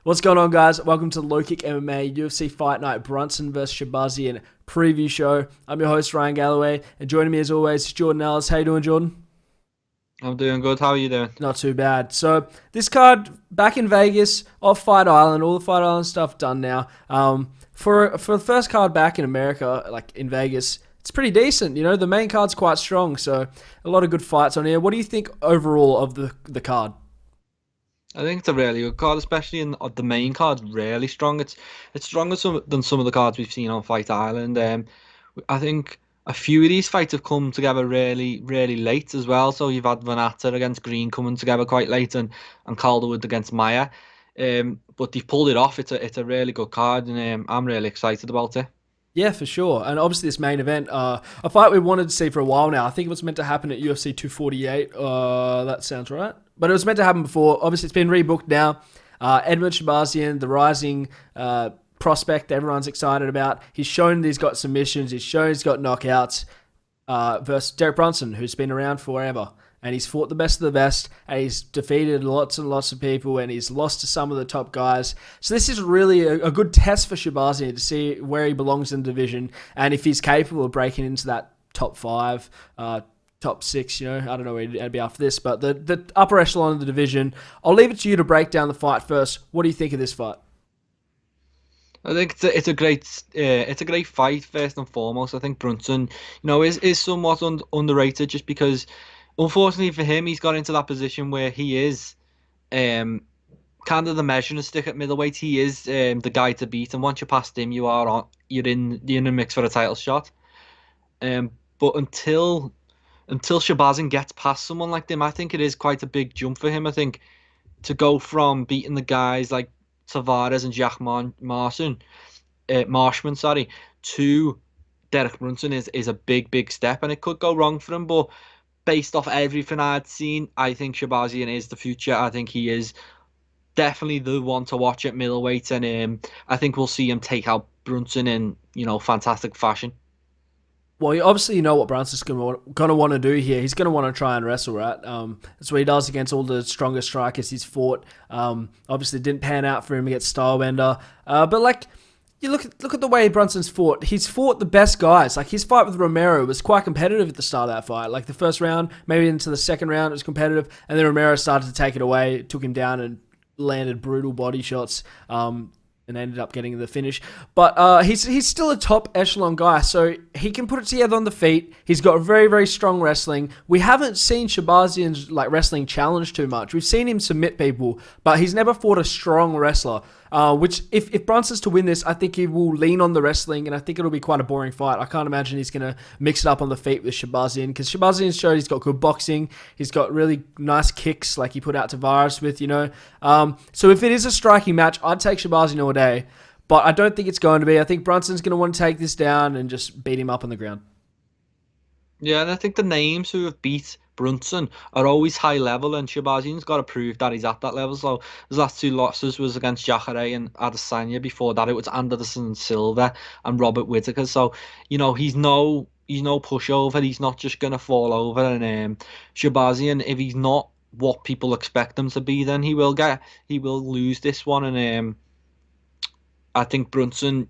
What's going on, guys? Welcome to Low Kick MMA UFC Fight Night Brunson vs Shahbazyan preview show. I'm your host, Ryan Galloway, and joining me as always is Jordan Ellis. How you doing, Jordan? I'm doing good. How are you doing? Not too bad. So this card back in Vegas off Fight Island, all the Fight Island stuff done now. For the first card back in America, like in Vegas, it's pretty decent. You know, the main card's quite strong, so a lot of good fights on here. What do you think overall of the card? I think it's a really good card, especially in the main card's really strong. It's stronger than some of the cards we've seen on Fight Island. I think a few of these fights have come together really, really late as well. So you've had Verna against Green coming together quite late, and Calderwood against Maya. But they've pulled it off. It's a really good card, and I'm really excited about it. Yeah, for sure. And obviously this main event, a fight we wanted to see for a while now. I think it was meant to happen at UFC 248. That sounds right. But it was meant to happen before. Obviously, it's been rebooked now. Edmund Shahbazyan, the rising prospect that everyone's excited about. He's shown that he's got submissions. He's shown he's got knockouts versus Derek Brunson, who's been around forever. And he's fought the best of the best, and he's defeated lots and lots of people, and he's lost to some of the top guys. So this is really a good test for Shahbazyan to see where he belongs in the division, and if he's capable of breaking into that top five, top six, you know, I don't know where he'd be after this, but the upper echelon of the division. I'll leave it to you to break down the fight first. What do you think of this fight? I think it's a great fight first and foremost. I think Brunson, is somewhat underrated just because, unfortunately for him, he's got into that position where he is kind of the measuring stick at middleweight. He is the guy to beat, and once you're past him, you're in the mix for a title shot. But until Shahbazyan gets past someone like them, I think it is quite a big jump for him. I think to go from beating the guys like Tavares and Jack Marshman, sorry, to Derek Brunson is a big step, and it could go wrong for him. But based off everything I'd seen, I think Shahbazyan is the future. I think he is definitely the one to watch at middleweight, and I think we'll see him take out Brunson in fantastic fashion. Well, obviously you know what Brunson's going to want to do here. He's going to want to try and wrestle, right? That's what he does against all the strongest strikers he's fought. Obviously, it didn't pan out for him against Stylebender. But like, you look at the way Brunson's fought. He's fought the best guys. Like his fight with Romero was quite competitive at the start of that fight. Like the first round, maybe into the second round, it was competitive, and then Romero started to take it away, took him down, and landed brutal body shots. And ended up getting the finish. But he's still a top echelon guy, so he can put it together on the feet. He's got very, very strong wrestling. We haven't seen Shahbazyan's wrestling challenge too much. We've seen him submit people, but he's never fought a strong wrestler. Which, if Brunson's to win this, I think he will lean on the wrestling, and I think it'll be quite a boring fight. I can't imagine he's going to mix it up on the feet with Shahbazyan, because Shahbazyan showed he's got good boxing. He's got really nice kicks, like he put out Tavares with, So if it is a striking match, I'd take Shahbazyan all day, but I don't think it's going to be. I think Brunson's going to want to take this down and just beat him up on the ground. Yeah, and I think the names who have beat Brunson are always high level, and Shahbazyan's got to prove that he's at that level. So his last two losses was against Jacare and Adesanya. Before that, it was Anderson Silva and Robert Whittaker. So he's no pushover. He's not just gonna fall over. And Shahbazyan, if he's not what people expect him to be, then he will lose this one. And I think Brunson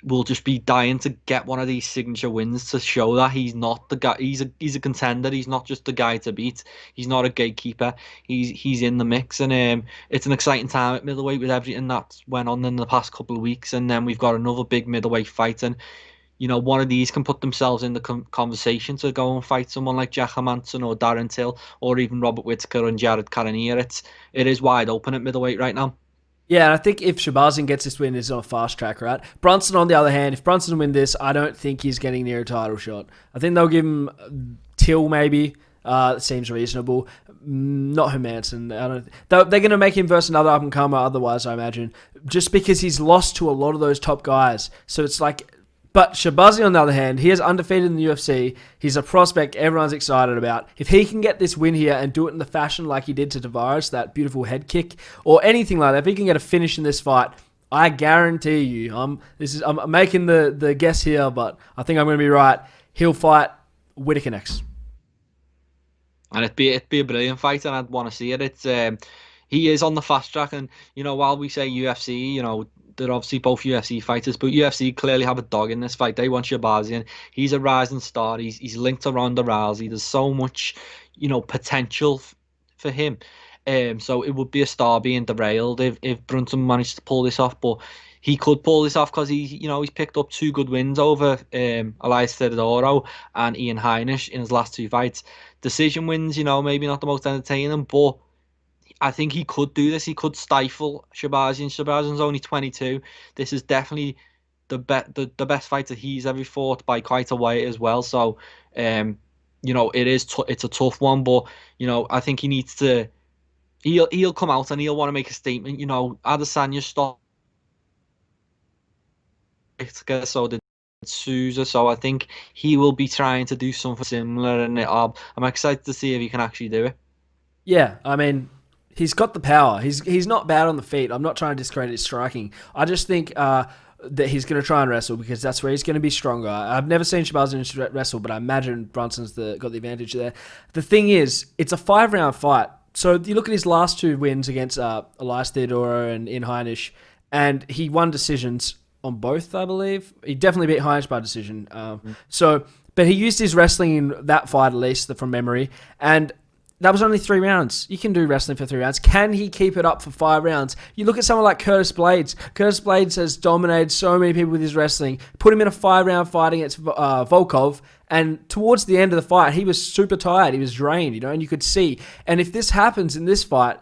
will just be dying to get one of these signature wins to show that he's not the guy. He's a contender. He's not just the guy to beat. He's not a gatekeeper. He's in the mix, and it's an exciting time at middleweight with everything that's went on in the past couple of weeks. And then we've got another big middleweight fight, and one of these can put themselves in the conversation to go and fight someone like Jack Hermansson or Darren Till or even Robert Whittaker and Jared Cannonier. It is wide open at middleweight right now. Yeah, and I think if Shahbazyan gets this win, he's on a fast track, right? Brunson, on the other hand, if Brunson win this, I don't think he's getting near a title shot. I think they'll give him Till, maybe. It seems reasonable. Not Hermansson. They're going to make him versus another up-and-comer otherwise, I imagine. Just because he's lost to a lot of those top guys. So it's like... But Shahbazyan, on the other hand, he is undefeated in the UFC. He's a prospect everyone's excited about. If he can get this win here and do it in the fashion like he did to Tavares, that beautiful head kick, or anything like that, if he can get a finish in this fight, I guarantee you, I'm making the guess here, but I think I'm going to be right. He'll fight Whittaker next. And it'd be a brilliant fight, and I'd want to see it. It's he is on the fast track. And while we say UFC, they're obviously both UFC fighters, but UFC clearly have a dog in this fight. They want Shahbazyan. He's a rising star. He's linked to Ronda Rousey. There's so much, potential for him. So it would be a star being derailed if Brunson managed to pull this off. But he could pull this off because he's picked up 2 good wins over Elias Theodoro and Ian Heinisch in his last 2 fights. Decision wins, maybe not the most entertaining, but I think he could do this. He could stifle Shahbazyan. Shahbazyan's only 22. This is definitely the best fighter he's ever fought by quite a way as well. So, it's a tough one, but I think he needs to. He'll come out and he'll want to make a statement. Adesanya stopped. So did Souza. So I think he will be trying to do something similar, and I'm excited to see if he can actually do it. Yeah, I mean, he's got the power. He's not bad on the feet. I'm not trying to discredit his striking. I just think that he's going to try and wrestle because that's where he's going to be stronger. I've never seen Shahbazyan wrestle, but I imagine Brunson's got the advantage there. The thing is, it's a 5-round fight. So you look at his last 2 wins against Elias Theodoro and Ian Heinisch, and he won decisions on both, I believe. He definitely beat Heinisch by decision. But he used his wrestling in that fight, at least from memory, and that was only 3 rounds. You can do wrestling for 3 rounds. Can he keep it up for 5 rounds? You look at someone like Curtis Blades. Curtis Blades has dominated so many people with his wrestling. Put him in a 5-round fight against Volkov, and towards the end of the fight, he was super tired. He was drained, and you could see. And if this happens in this fight,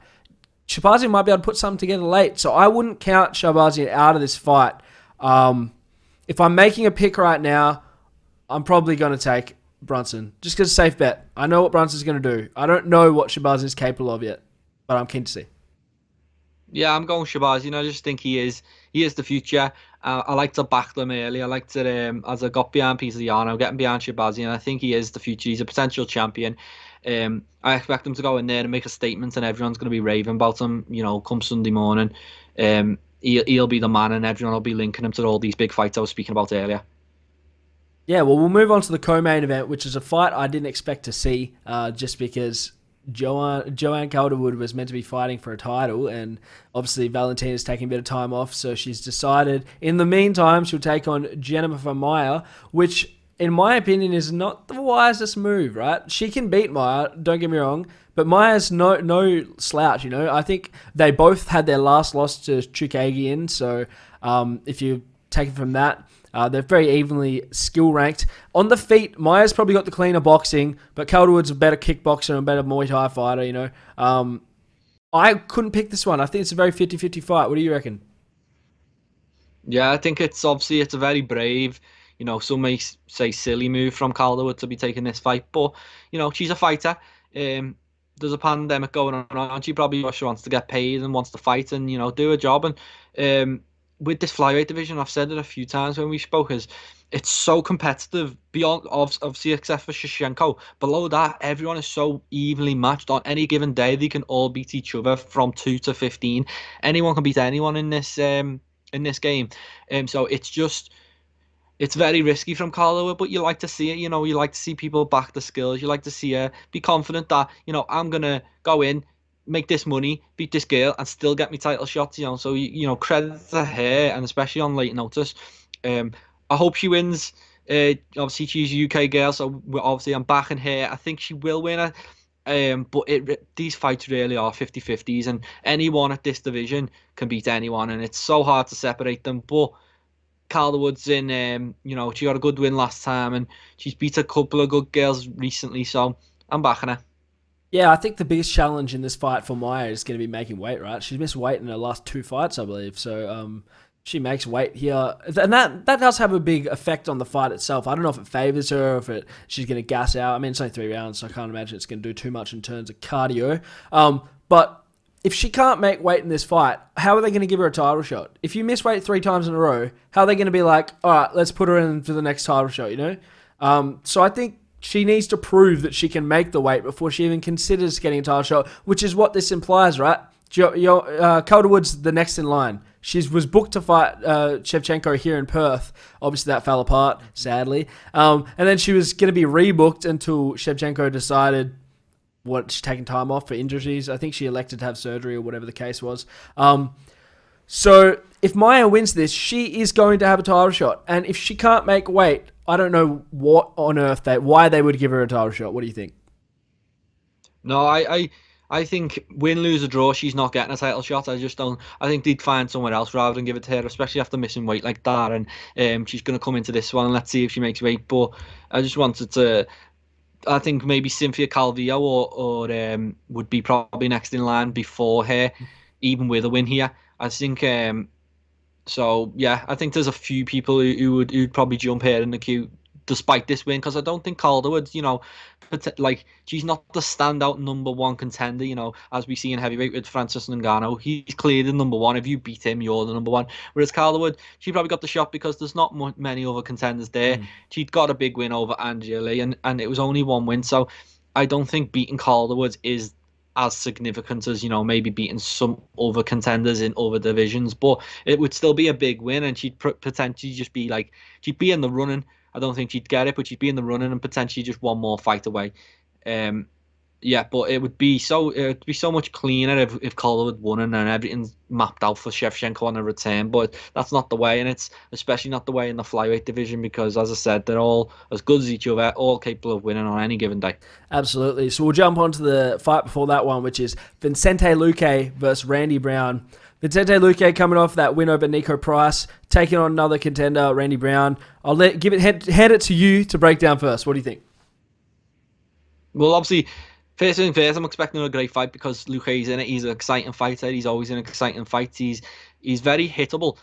Shahbazyan might be able to put something together late. So I wouldn't count Shahbazyan out of this fight. If I'm making a pick right now, I'm probably going to take Brunson. Just because safe bet. I know what Brunson's going to do. I don't know what Shahbazyan is capable of yet, but I'm keen to see. Yeah, I'm going Shahbazyan. I just think he is the future. I like to back them early. I like to, as I got behind Peter Yano, getting behind Shahbazyan. I think he is the future. He's a potential champion. I expect him to go in there and make a statement, and everyone's going to be raving about him. Come Sunday morning, he'll be the man, and everyone will be linking him to all these big fights I was speaking about earlier. Yeah, well, we'll move on to the co-main event, which is a fight I didn't expect to see, just because Joanne Calderwood was meant to be fighting for a title, and obviously Valentina's taking a bit of time off, so she's decided in the meantime she'll take on Jennifer Maia, which in my opinion is not the wisest move, right? She can beat Maia, don't get me wrong, but Maia's no slouch, I think they both had their last loss to Chukagian, so if you take it from that, they're very evenly skill ranked. On the feet, Maia's probably got the cleaner boxing, but Calderwood's a better kickboxer and a better Muay Thai fighter, I couldn't pick this one. I think it's a very 50-50 fight. What do you reckon? Yeah, I think it's a very brave, some may say silly move from Calderwood to be taking this fight, but, she's a fighter. There's a pandemic going on. She probably wants to get paid and wants to fight and, do a job. And with this flyweight division, I've said it a few times when we spoke, it's so competitive beyond, obviously, except for Shevchenko. Below that, everyone is so evenly matched. On any given day, they can all beat each other from 2 to 15. Anyone can beat anyone in this game. So it's very risky from Calderwood, but you like to see it. You like to see people back the skills. You like to see her be confident that, I'm going to go in, make this money, beat this girl, and still get me title shots, So, credit to her, and especially on late notice. I hope she wins. Obviously, she's a UK girl, so I'm backing her. I think she will win it. But these fights really are 50-50s, and anyone at this division can beat anyone, and it's so hard to separate them. But Calderwood's in, she got a good win last time, and she's beat a couple of good girls recently, so I'm backing her. Yeah, I think the biggest challenge in this fight for Maia is going to be making weight, right? She's missed weight in her last 2 fights, I believe. So she makes weight here. And that does have a big effect on the fight itself. I don't know if it favors her or if she's going to gas out. I mean, it's only 3 rounds, so I can't imagine it's going to do too much in terms of cardio. But if she can't make weight in this fight, how are they going to give her a title shot? If you miss weight 3 times in a row, how are they going to be like, all right, let's put her in for the next title shot, So I think she needs to prove that she can make the weight before she even considers getting a title shot, which is what this implies, right? Calderwood's the next in line. She was booked to fight Shevchenko here in Perth. Obviously, that fell apart, sadly. And then she was going to be rebooked until Shevchenko decided, what she's taking time off for injuries. I think she elected to have surgery or whatever the case was. So if Maya wins this, she is going to have a title shot. And if she can't make weight, I don't know what on earth why they would give her a title shot. What do you think? No, I think win, lose, or draw, she's not getting a title shot. I just don't. I think they'd find someone else rather than give it to her, especially after missing weight like that. And she's going to come into this one, and let's see if she makes weight. But I just wanted to. I think maybe Cynthia Calvillo or would be probably next in line before her, even with a win here. I think so. Yeah, I think there's a few people who'd probably jump here in the queue despite this win, because I don't think Calderwood, like, she's not the standout number one contender. As we see in heavyweight with Francis Ngannou, he's clearly the number one. If you beat him, you're the number one. Whereas Calderwood, she probably got the shot because there's not many other contenders there. She'd got a big win over Angela Lee, and it was only one win. So I don't think beating Calderwood is as significant as maybe beating some other contenders in other divisions, but it would still be a big win, and she'd potentially just be like, she'd be in the running. I don't think she'd get it, but she'd be in the running and potentially just one more fight away. Yeah, but it would be so much cleaner if Calderwood won and everything's mapped out for Shevchenko on a return. But that's not the way, and it's especially not the way in the flyweight division, because, as I said, they're all as good as each other, all capable of winning on any given day. Absolutely. So we'll jump on to the fight before that one, which is Vincente Lucay versus Randy Brown. Vincente Lucay coming off that win over Nico Price, taking on another contender, Randy Brown. I'll hand it to you to break down first. What do you think? Well, obviously, first thing first, I'm expecting a great fight because Lucay's in it. He's an exciting fighter. He's always in exciting fights. He's very hittable,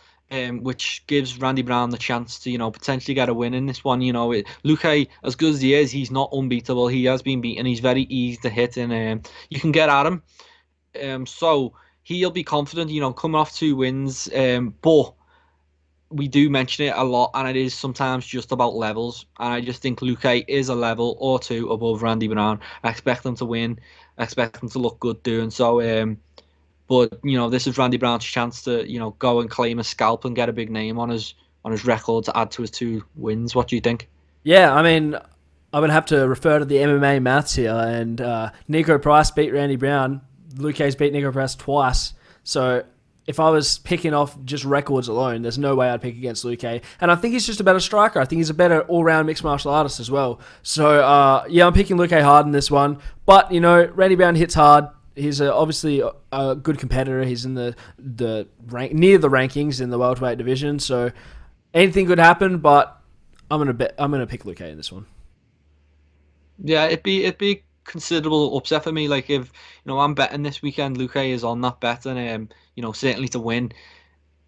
which gives Randy Brown the chance to potentially get a win in this one. Lucay, as good as he is, he's not unbeatable. He has been beaten. He's very easy to hit, and you can get at him. So he'll be confident, coming off 2 wins. But we do mention it a lot, and it is sometimes just about levels. And I just think Lucay is a level or 2 above Randy Brown. I expect him to win. I expect him to look good doing so. But this is Randy Brown's chance to go and claim a scalp and get a big name on his record to add to his 2 wins. What do you think? Yeah, I mean, I'm gonna have to refer to the MMA maths here, and Nico Price beat Randy Brown. Lucay's beat Nico Price twice. So if I was picking off just records alone, there's no way I'd pick against Lucay. And I think he's just a better striker. I think he's a better all-round mixed martial artist as well. So, yeah, I'm picking Lucay hard in this one. But, Randy Brown hits hard. He's obviously a good competitor. He's in the near the rankings in the welterweight division. So anything could happen, but I'm gonna pick Lucay in this one. Yeah, it'd be considerable upset for me. Like, if I'm betting this weekend, Lucay is on that bet, and certainly to win,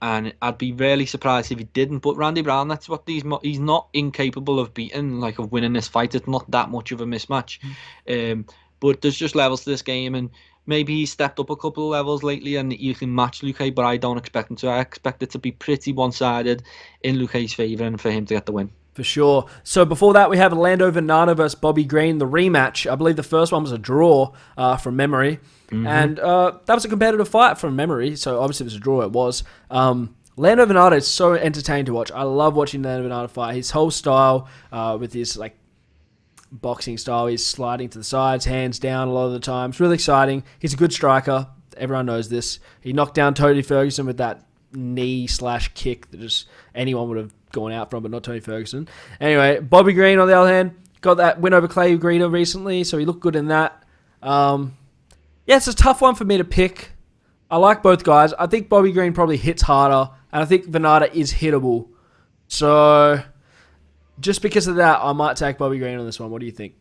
and I'd be really surprised if he didn't. But Randy Brown, that's what he's not incapable of beating, like, of winning this fight. It's not that much of a mismatch. But there's just levels to this game, and maybe he's stepped up a couple of levels lately and you can match Lucay, but I don't expect him to. I expect it to be pretty one-sided in Lucay's favour and for him to get the win. For sure. So before that, we have Lando Verna versus Bobby Green, the rematch. I believe the first one was a draw from memory. And that was a competitive fight from memory. So obviously it was a draw, it was. Lando Verna is so entertaining to watch. I love watching Lando Verna fight. His whole style with his boxing style, he's sliding to the sides, hands down a lot of the time. It's really exciting. He's a good striker. Everyone knows this. He knocked down Tony Ferguson with that knee/kick that just anyone would have gone out from, but not Tony Ferguson. Anyway, Bobby Green, on the other hand, got that win over Clay Guida recently, so he looked good in that. Yeah, it's a tough one for me to pick. I like both guys. I think Bobby Green probably hits harder, and I think Venata is hittable. So, just because of that, I might take Bobby Green on this one. What do you think?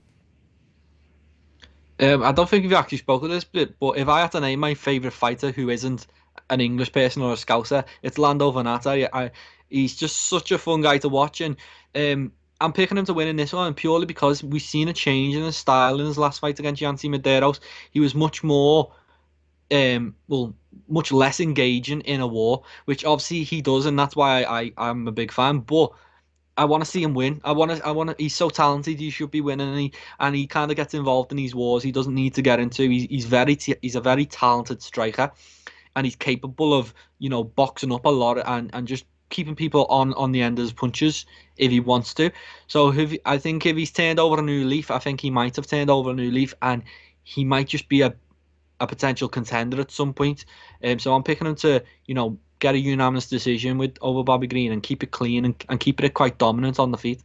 I don't think we've actually spoken of this bit, but if I had to name my favourite fighter who isn't an English person or a Scouser, it's Lando Venata. He's just such a fun guy to watch, and I'm picking him to win in this one purely because we've seen a change in his style in his last fight against Yancy Medeiros. He was much more, much less engaging in a war, which obviously he does, and that's why I'm a big fan. But I want to see him win. I want to. He's so talented. He should be winning, and he kind of gets involved in these wars. He doesn't need to get into. He's a very talented striker, and he's capable of boxing up a lot and just keeping people on the end of his punches if he wants to. So I think if he's turned over a new leaf, I think he might have turned over a new leaf, and he might just be a potential contender at some point. So I'm picking him to, get a unanimous decision with over Bobby Green and keep it clean and keep it quite dominant on the feet.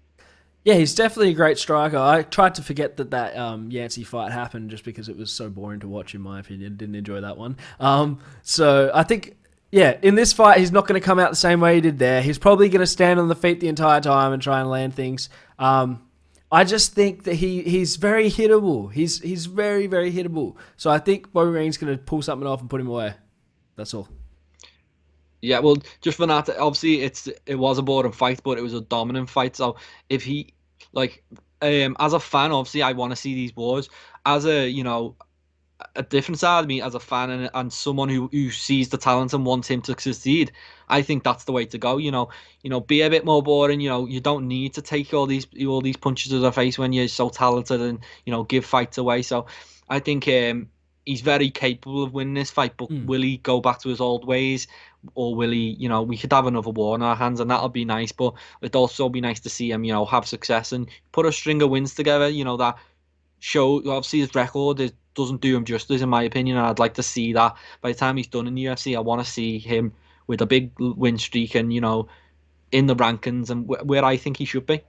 Yeah, he's definitely a great striker. I tried to forget that Yancey fight happened just because it was so boring to watch, in my opinion. Didn't enjoy that one. So I think, yeah, in this fight, he's not going to come out the same way he did there. He's probably going to stand on the feet the entire time and try and land things. I just think that he's very hittable. He's very, very hittable. So I think Bobby Green's going to pull something off and put him away. That's all. Yeah, well, just for that, obviously it was a boring fight, but it was a dominant fight. So if he like as a fan, obviously I want to see these wars. As a different side of me as a fan and someone who sees the talent and wants him to succeed, I think that's the way to go. Be a bit more boring. You don't need to take all these punches to the face when you're so talented and give fights away. So I think he's very capable of winning this fight, but will he go back to his old ways, or will he? We could have another war on our hands, and that'll be nice. But it'd also be nice to see him, have success and put a string of wins together. That show obviously his record doesn't do him justice in my opinion, and I'd like to see that by the time he's done in the UFC. I want to see him with a big win streak and in the rankings and where I think he should be.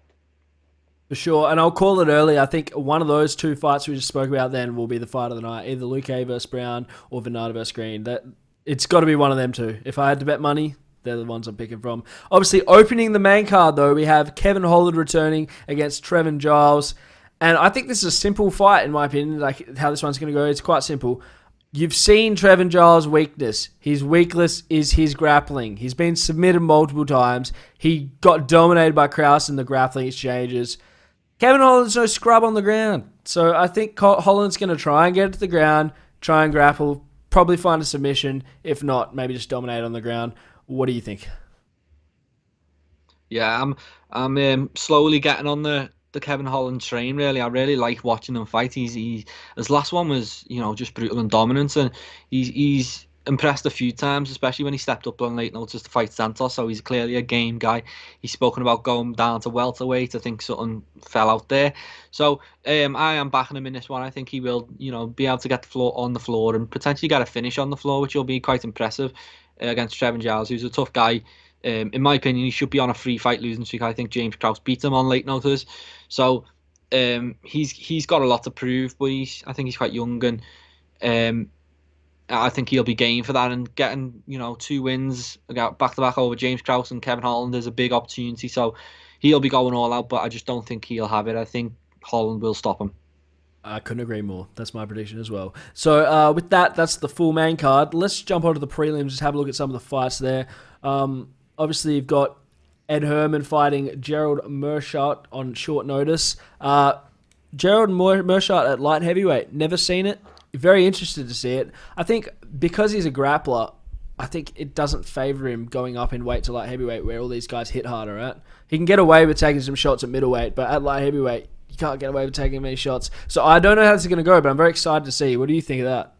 For sure, and I'll call it early. I think one of those two fights we just spoke about then will be the fight of the night, either Lucay versus Brown or Verna versus Green. That it's got to be one of them two. If I had to bet money, they're the ones I'm picking from. Obviously, opening the main card though, we have Kevin Holland returning against Trevin Giles. And I think this is a simple fight, in my opinion, like how this one's going to go. It's quite simple. You've seen Trevin Giles' weakness. His weakness is his grappling. He's been submitted multiple times. He got dominated by Krause in the grappling exchanges. Kevin Holland's no scrub on the ground. So I think Holland's going to try and get it to the ground, try and grapple, probably find a submission. If not, maybe just dominate on the ground. What do you think? Yeah, I'm slowly getting on the Kevin Holland train. Really, I really like watching him fight. His last one was just brutal and dominant, and he's impressed a few times, especially when he stepped up on late notice to fight Santos. So he's clearly a game guy. He's spoken about going down to welterweight. I think something fell out there. So I am backing him in this one. I think he will be able to get the floor on the floor and potentially get a finish on the floor, which will be quite impressive against Trevin Giles, who's a tough guy. In my opinion, he should be on a 3-fight losing streak. I think James Krause beat him on late notice. So he's got a lot to prove, but I think he's quite young, and I think he'll be game for that. And getting 2 wins back to back over James Krause and Kevin Holland is a big opportunity. So he'll be going all out, but I just don't think he'll have it. I think Holland will stop him. I couldn't agree more. That's my prediction as well. So with that's the full main card. Let's jump onto the prelims, just have a look at some of the fights there. Obviously, you've got Ed Herman fighting Gerald Meerschaert on short notice. Gerald Meerschaert at light heavyweight. Never seen it. Very interested to see it. I think because he's a grappler, I think it doesn't favour him going up in weight to light heavyweight where all these guys hit harder at. He can get away with taking some shots at middleweight, but at light heavyweight, you can't get away with taking many shots. So I don't know how this is going to go, but I'm very excited to see. What do you think of that?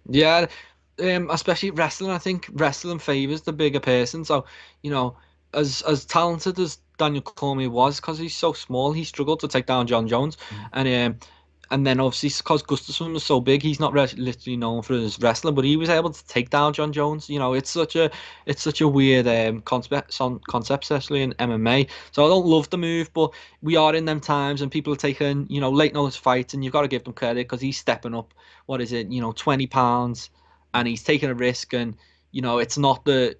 Yeah, especially wrestling. I think wrestling favours the bigger person. So, as talented as Daniel Cormier was, because he's so small, he struggled to take down John Jones. And then obviously because Gustafsson was so big, he's not literally known for his wrestling, but he was able to take down John Jones. It's such a weird concept, especially in MMA. So I don't love the move, but we are in them times, and people are taking late notice fights, and you've got to give them credit because he's stepping up. What is it? 20 pounds, and he's taking a risk, and it's not the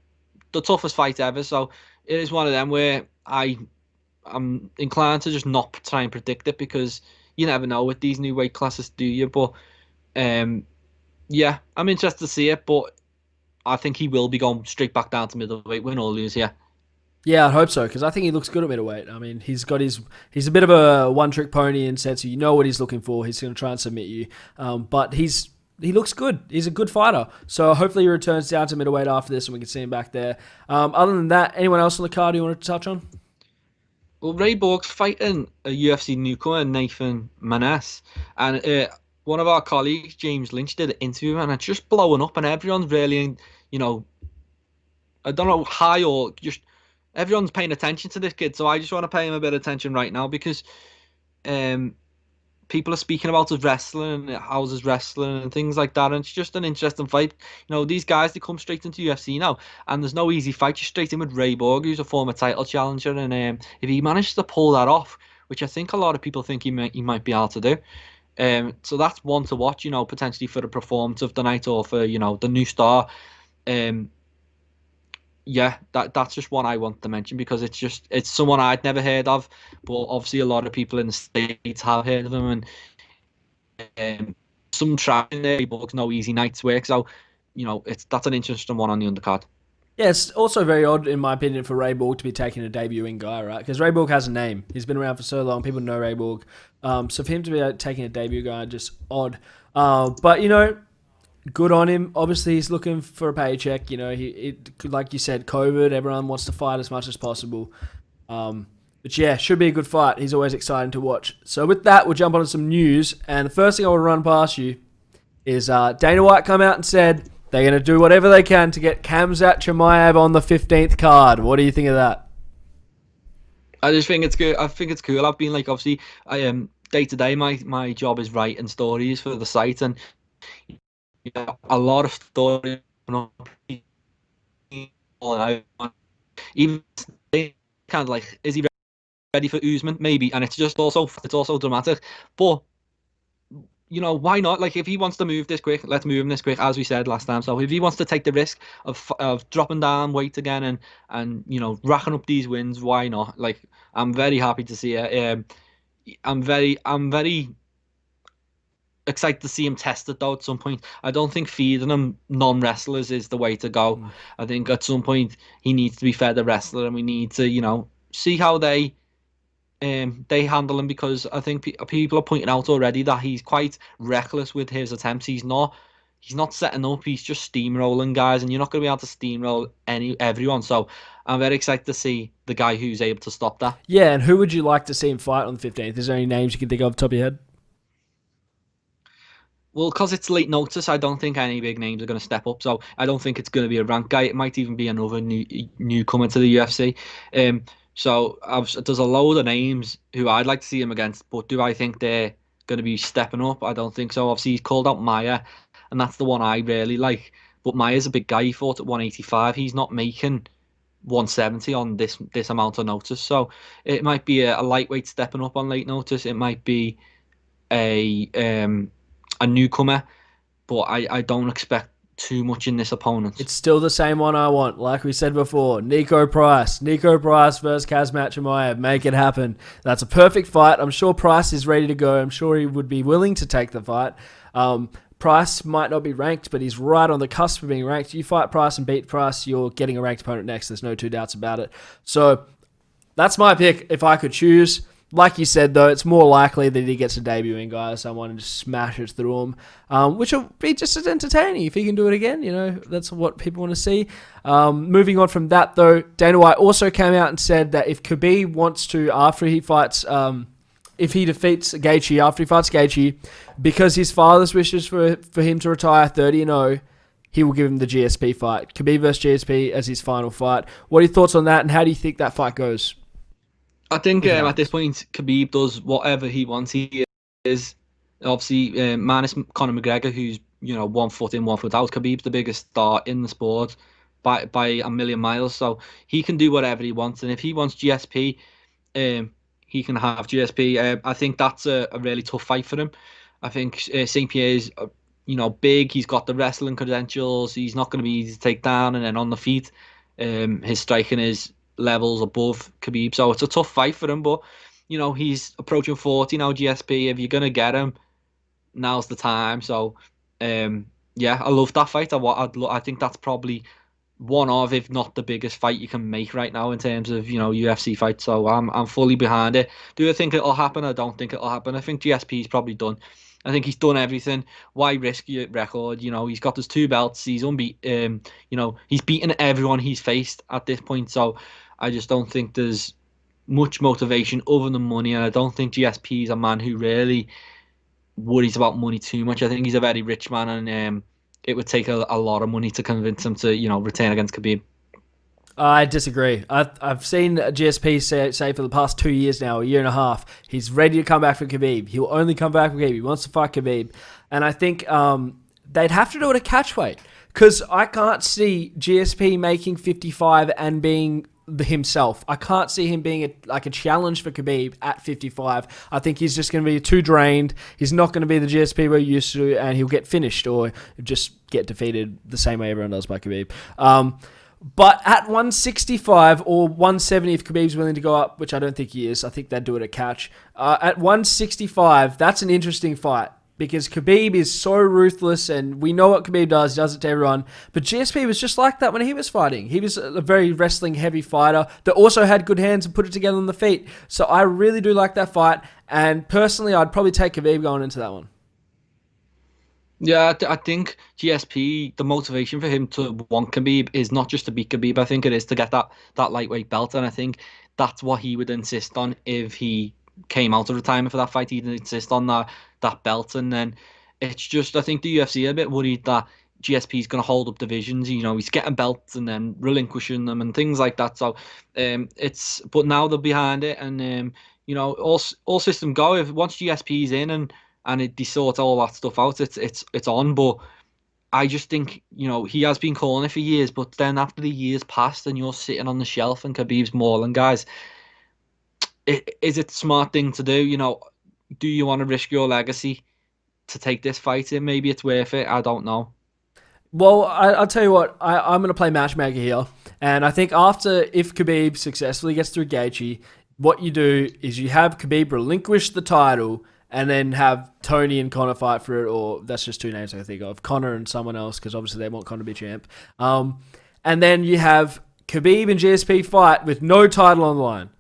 toughest fight ever. So it is one of them where I'm inclined to just not try and predict it, because you never know with these new weight classes, do you? But yeah, I'm interested to see it, but I think he will be going straight back down to middleweight, win or lose. Yeah. Yeah, I hope so, because I think he looks good at middleweight. I mean, he's a bit of a one-trick pony in sense you know what he's looking for. He's going to try and submit you, but he looks good. He's a good fighter. So hopefully he returns down to middleweight after this, and we can see him back there. Other than that, anyone else on the card you wanted to touch on? Well, Ray Borg's fighting a UFC newcomer, Nathan Maness, and one of our colleagues, James Lynch, did an interview, and it's just blowing up, and everyone's really, I don't know, high or just everyone's paying attention to this kid. So I just want to pay him a bit of attention right now, because people are speaking about his wrestling, how's his wrestling and things like that, and it's just an interesting fight. These guys, they come straight into UFC now, and there's no easy fight. You're straight in with Ray Borg, who's a former title challenger, and if he manages to pull that off, which I think a lot of people think he might be able to do. So that's one to watch, potentially for the performance of the night or for, the new star. Um, yeah, that's just one I want to mention because it's someone I'd never heard of, but obviously a lot of people in the States have heard of him, and some track in there, but no easy night's work. So, that's an interesting one on the undercard. Yeah, it's also very odd, in my opinion, for Ray Borg to be taking a debuting guy, right? Because Ray Borg has a name. He's been around for so long. People know Ray Borg. So for him to be taking a debut guy, just odd. But, good on him. Obviously, he's looking for a paycheck. Like you said, COVID, everyone wants to fight as much as possible. But yeah, should be a good fight. He's always exciting to watch. So with that, we'll jump on to some news. And the first thing I want to run past you is Dana White come out and said they're going to do whatever they can to get Khamzat Chimaev on the 15th card. What do you think of that? I just think it's good. I think it's cool. I've been obviously, I am day to day. My job is writing stories for the site, and a lot of stories. Even kind of is he ready for Usman? Maybe, and it's also dramatic, but. Why not? If he wants to move this quick, let's move him this quick, as we said last time. So if he wants to take the risk of dropping down weight again and racking up these wins, why not? I'm very happy to see it. I'm very excited to see him tested though at some point. I don't think feeding him non-wrestlers is the way to go. I think at some point he needs to be fed a wrestler, and we need to see how they handle him, because I think people are pointing out already that he's quite reckless with his attempts. He's not setting up. He's just steamrolling guys, and you're not going to be able to steamroll everyone. So I'm very excited to see the guy who's able to stop that. Yeah, and who would you like to see him fight on the 15th? Is there any names you can think of off the top of your head? Well, because it's late notice, I don't think any big names are going to step up. So I don't think it's going to be a ranked guy. It might even be another newcomer to the UFC. So there's a load of names who I'd like to see him against, but do I think they're going to be stepping up? I don't think so. Obviously, he's called out Maya, and that's the one I really like. But Maya's a big guy. He fought at 185. He's not making 170 on this amount of notice. So it might be a lightweight stepping up on late notice. It might be a newcomer, but I don't expect too much in this opponent. It's still the same one I want. Like we said before, Nico Price versus Khamzat Chimaev. Make it happen. That's a perfect fight. I'm sure Price is ready to go. I'm sure he would be willing to take the fight. Price might not be ranked, but he's right on the cusp of being ranked. You fight Price and beat Price, you're getting a ranked opponent next. There's no two doubts about it. So that's my pick if I could choose. Like you said, though, it's more likely that he gets a debuting guy, someone, and just smashes through him, which will be just as entertaining if he can do it again. That's what people want to see. Moving on from that, though, Dana White also came out and said that if Khabib wants to, after he fights, if he defeats Gaethje, after he fights Gaethje, because his father's wishes for him to retire 30-0, he will give him the GSP fight. Khabib versus GSP as his final fight. What are your thoughts on that, and how do you think that fight goes? I think at this point, Khabib does whatever he wants. He is obviously minus Conor McGregor, who's 1 foot in, 1 foot out. Khabib's the biggest star in the sport by a million miles, so he can do whatever he wants. And if he wants GSP, he can have GSP. I think that's a really tough fight for him. I think St. Pierre's big. He's got the wrestling credentials. He's not going to be easy to take down. And then on the feet, his striking is levels above Khabib, so it's a tough fight for him. But he's approaching 40 now. GSP, if you're gonna get him, now's the time. So I love that fight. I think that's probably one of, if not the biggest fight you can make right now in terms of UFC fights. So I'm fully behind it. Do I think it'll happen? I don't think it'll happen. I think GSP's probably done. I think he's done everything. Why risk your record? He's got his 2 belts. He's unbeaten. He's beaten everyone he's faced at this point. So I just don't think there's much motivation other than money. And I don't think GSP is a man who really worries about money too much. I think he's a very rich man, and it would take a lot of money to convince him to return against Khabib. I disagree. I've seen GSP say for the past 2 years now, a year and a half, he's ready to come back for Khabib. He'll only come back for Khabib. He wants to fight Khabib. And I think they'd have to do it at catch weight, because I can't see GSP making 55 and being himself. I can't see him being a challenge for Khabib at 55. I think he's just going to be too drained. He's not going to be the GSP we're used to, and he'll get finished or just get defeated the same way everyone does by Khabib. But at 165 or 170, if Khabib's willing to go up, which I don't think he is, I think they'd do it at catch. At 165, that's an interesting fight, because Khabib is so ruthless, and we know what Khabib does. He does it to everyone. But GSP was just like that when he was fighting. He was a very wrestling-heavy fighter that also had good hands and put it together on the feet. So I really do like that fight. And personally, I'd probably take Khabib going into that one. Yeah, I think GSP, the motivation for him to want Khabib is not just to beat Khabib. I think it is to get that lightweight belt, and I think that's what he would insist on if he came out of retirement for that fight. He'd insist on that belt, and then it's just, I think the UFC are a bit worried that GSP is going to hold up divisions. He's getting belts and then relinquishing them and things like that. So but now they're behind it, and all system go. If once GSP's in and they sort all that stuff out, it's on. But I just think, he has been calling it for years, but then after the years passed and you're sitting on the shelf and Khabib's mauling guys, is it a smart thing to do? Do you want to risk your legacy to take this fight in? Maybe it's worth it. I don't know. Well, I'll tell you what, I'm going to play matchmaker here. And I think if Khabib successfully gets through Gaethje, what you do is you have Khabib relinquish the title and then have Tony and Conor fight for it, or that's just two names I can think of, Conor and someone else, because obviously they want Conor to be champ. And then you have Khabib and GSP fight with no title on the line.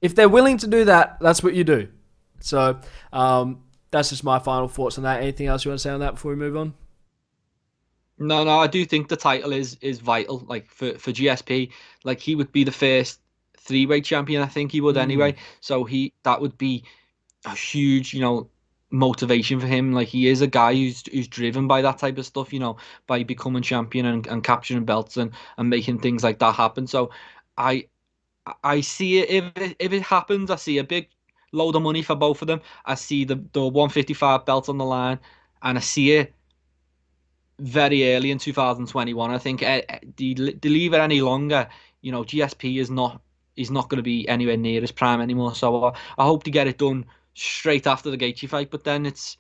If they're willing to do that, that's what you do. So that's just my final thoughts on that. Anything else you want to say on that before we move on? No, I do think the title is vital. Like for GSP, like he would be the first three-weight champion. I think he would anyway. So that would be a huge, motivation for him. Like, he is a guy who's driven by that type of stuff, by becoming champion and capturing belts and making things like that happen. So I see it, if it happens, I see a big load of money for both of them. I see the 155 belt on the line, and I see it very early in 2021. I think they leave it any longer, GSP is not going to be anywhere near his prime anymore. So I hope to get it done straight after the Gaethje fight, but then it's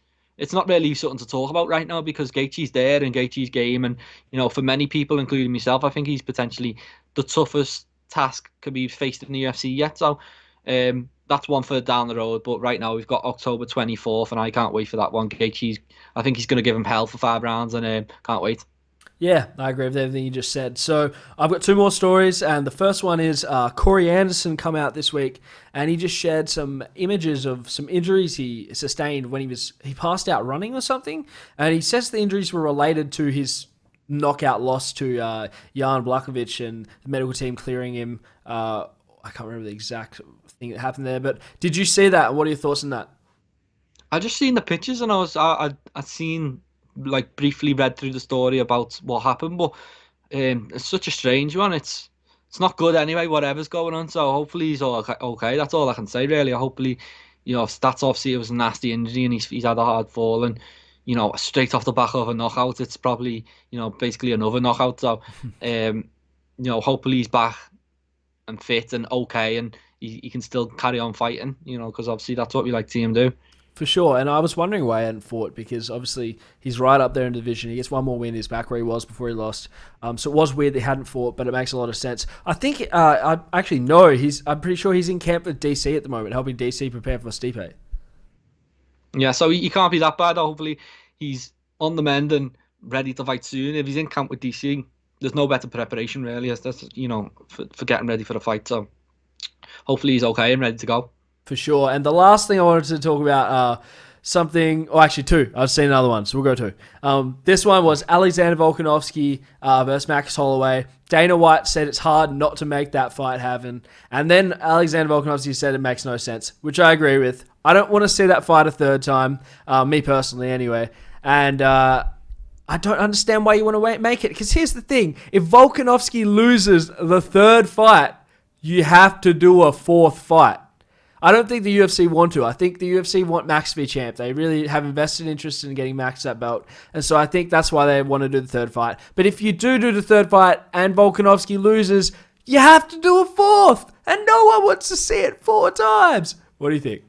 not really something to talk about right now, because Gaethje's there and Gaethje's game, and for many people, including myself, I think he's potentially the toughest task Khabib's faced in the UFC yet. So that's one for down the road, but right now we've got October 24th, and I can't wait for that one. I think he's going to give him hell for 5 rounds, and can't wait. Yeah, I agree with everything you just said. So I've got 2 more stories, and the first one is Corey Anderson come out this week, and he just shared some images of some injuries he sustained when he passed out running or something, and he says the injuries were related to his knockout loss to Jan Blachowicz and the medical team clearing him. I can't remember the exact thing that happened there, but did you see that? What are your thoughts on that? I just seen the pictures, and I seen, like, briefly read through the story about what happened, but it's such a strange one. It's not good anyway, whatever's going on. So hopefully he's all okay. That's all I can say, really. Hopefully, that's obviously, it was a nasty injury, and he's had a hard fall, and straight off the back of a knockout, it's probably basically another knockout. So hopefully he's back and fit and okay, and he can still carry on fighting. Because obviously that's what we like to see him do. For sure, and I was wondering why he hadn't fought, because obviously he's right up there in the division. He gets one more win. He's back where he was before he lost. So it was weird that he hadn't fought, but it makes a lot of sense. I think, I actually know, I'm pretty sure he's in camp with DC at the moment, helping DC prepare for Stipe. Yeah, so he can't be that bad. Hopefully he's on the mend and ready to fight soon. If he's in camp with DC, there's no better preparation, really, as that's, for getting ready for the fight. So hopefully he's okay and ready to go. For sure. And the last thing I wanted to talk about, actually 2. I've seen another one, so we'll go 2. This one was Alexander Volkanovski versus Max Holloway. Dana White said it's hard not to make that fight happen. And then Alexander Volkanovski said it makes no sense, which I agree with. I don't want to see that fight a third time, me personally anyway. And I don't understand why you want to make it. Because here's the thing. If Volkanovski loses the third fight, you have to do a fourth fight. I don't think the UFC want to. I think the UFC want Max to be champ. They really have invested interest in getting Max that belt. And so I think that's why they want to do the third fight. But if you do the third fight and Volkanovski loses, you have to do a fourth. And no one wants to see it 4 times. What do you think?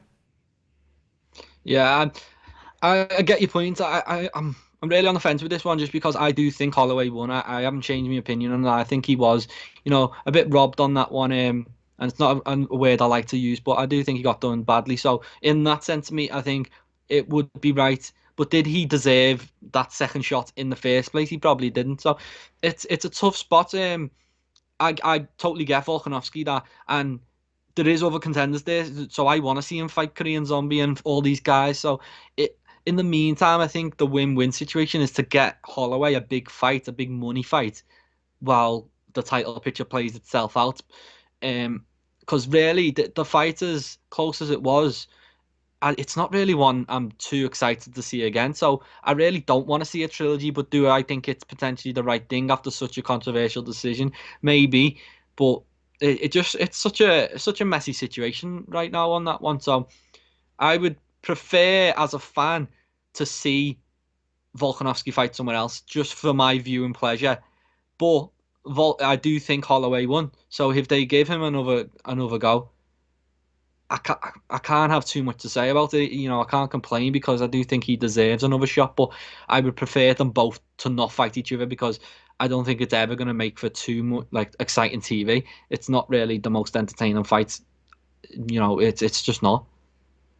Yeah, I get your point. I'm really on the fence with this one just because I do think Holloway won. I haven't changed my opinion on that. I think he was, a bit robbed on that one. And it's not a word I like to use, but I do think he got done badly. So in that sense, to me, I think it would be right. But did he deserve that second shot in the first place? He probably didn't. So it's a tough spot. I totally get Volkanovski that, and there is other contenders there. So I want to see him fight Korean Zombie and all these guys. So in the meantime, I think the win-win situation is to get Holloway a big fight, a big money fight, while the title picture plays itself out. Because really, the fight, as close as it was, it's not really one I'm too excited to see again. So I really don't want to see a trilogy, but do I think it's potentially the right thing after such a controversial decision? Maybe, but it's such a messy situation right now on that one. So I would prefer, as a fan, to see Volkanovski fight someone else just for my viewing pleasure. But I do think Holloway won. So if they give him another go, I can't have too much to say about it. I can't complain because I do think he deserves another shot. But I would prefer them both to not fight each other because I don't think it's ever going to make for too much exciting TV. It's not really the most entertaining fights. It's just not.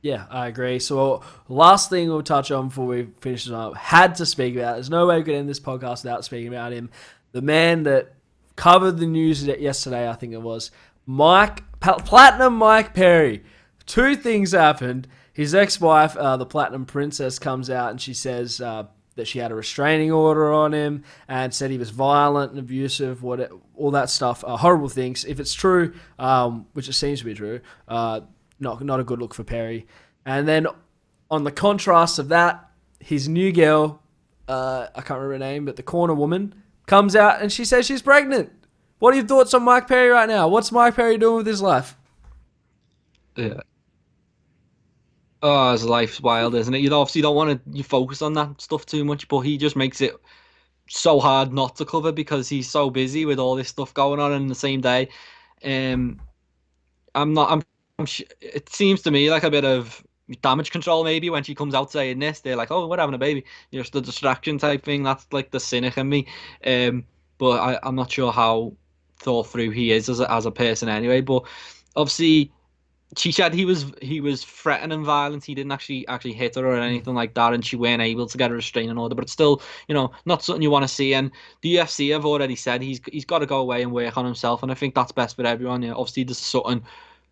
Yeah, I agree. So last thing we'll touch on before we finish this up, had to speak about. There's no way we could end this podcast without speaking about him. The man that covered the news yesterday, I think it was, Platinum Mike Perry. 2 things happened. His ex-wife, the Platinum Princess, comes out and she says that she had a restraining order on him and said he was violent and abusive, all that stuff, horrible things. If it's true, which it seems to be true, not a good look for Perry. And then on the contrast of that, his new girl, I can't remember her name, but the corner woman, comes out and she says she's pregnant. What are your thoughts on Mike Perry right now? What's Mike Perry doing with his life? Yeah. Oh, his life's wild, isn't it? You obviously don't want to focus on that stuff too much, but he just makes it so hard not to cover because he's so busy with all this stuff going on in the same day. I'm not. It seems to me like a bit of damage control maybe when she comes out saying this. They're like, oh, we're having a baby. Just the distraction type thing. That's like the cynic in me. But I'm not sure how thought through he is as a person anyway. But obviously, she said he was threatening violence. He didn't actually hit her or anything like that, and she weren't able to get a restraining order. But it's still, not something you want to see. And the UFC have already said he's got to go away and work on himself, and I think that's best for everyone. Obviously, there's something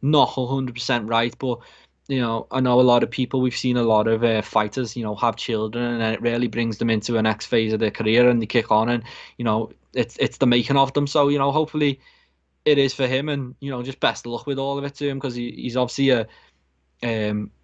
not 100% right, but I know a lot of people. We've seen a lot of fighters, have children, and it really brings them into a next phase of their career, and they kick on, and it's the making of them. So hopefully it is for him, and just best of luck with all of it to him because he's obviously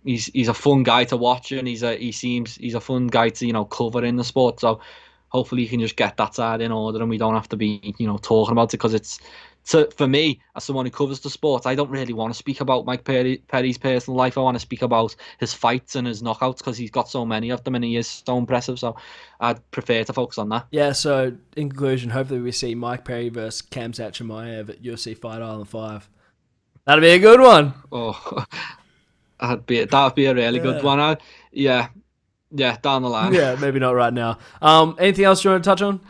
he's a fun guy to watch, and he's a fun guy to cover in the sport. So hopefully he can just get that side in order, and we don't have to be talking about it because for me, as someone who covers the sport, I don't really want to speak about Mike Perry's personal life. I want to speak about his fights and his knockouts because he's got so many of them and he is so impressive. So I'd prefer to focus on that. Yeah, so in conclusion, hopefully we see Mike Perry versus Khamzat Chimaev at UFC Fight Island 5. That'd be a good one. Oh, that'd be a really good one. Yeah, down the line. Yeah, maybe not right now. Anything else you want to touch on?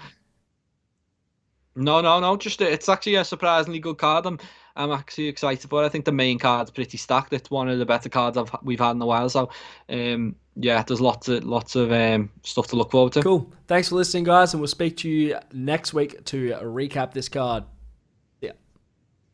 No. Just it's actually a surprisingly good card. I'm actually excited for it. I think the main card's pretty stacked. It's one of the better cards we've had in a while. So, there's lots of stuff to look forward to. Cool. Thanks for listening, guys, and we'll speak to you next week to recap this card.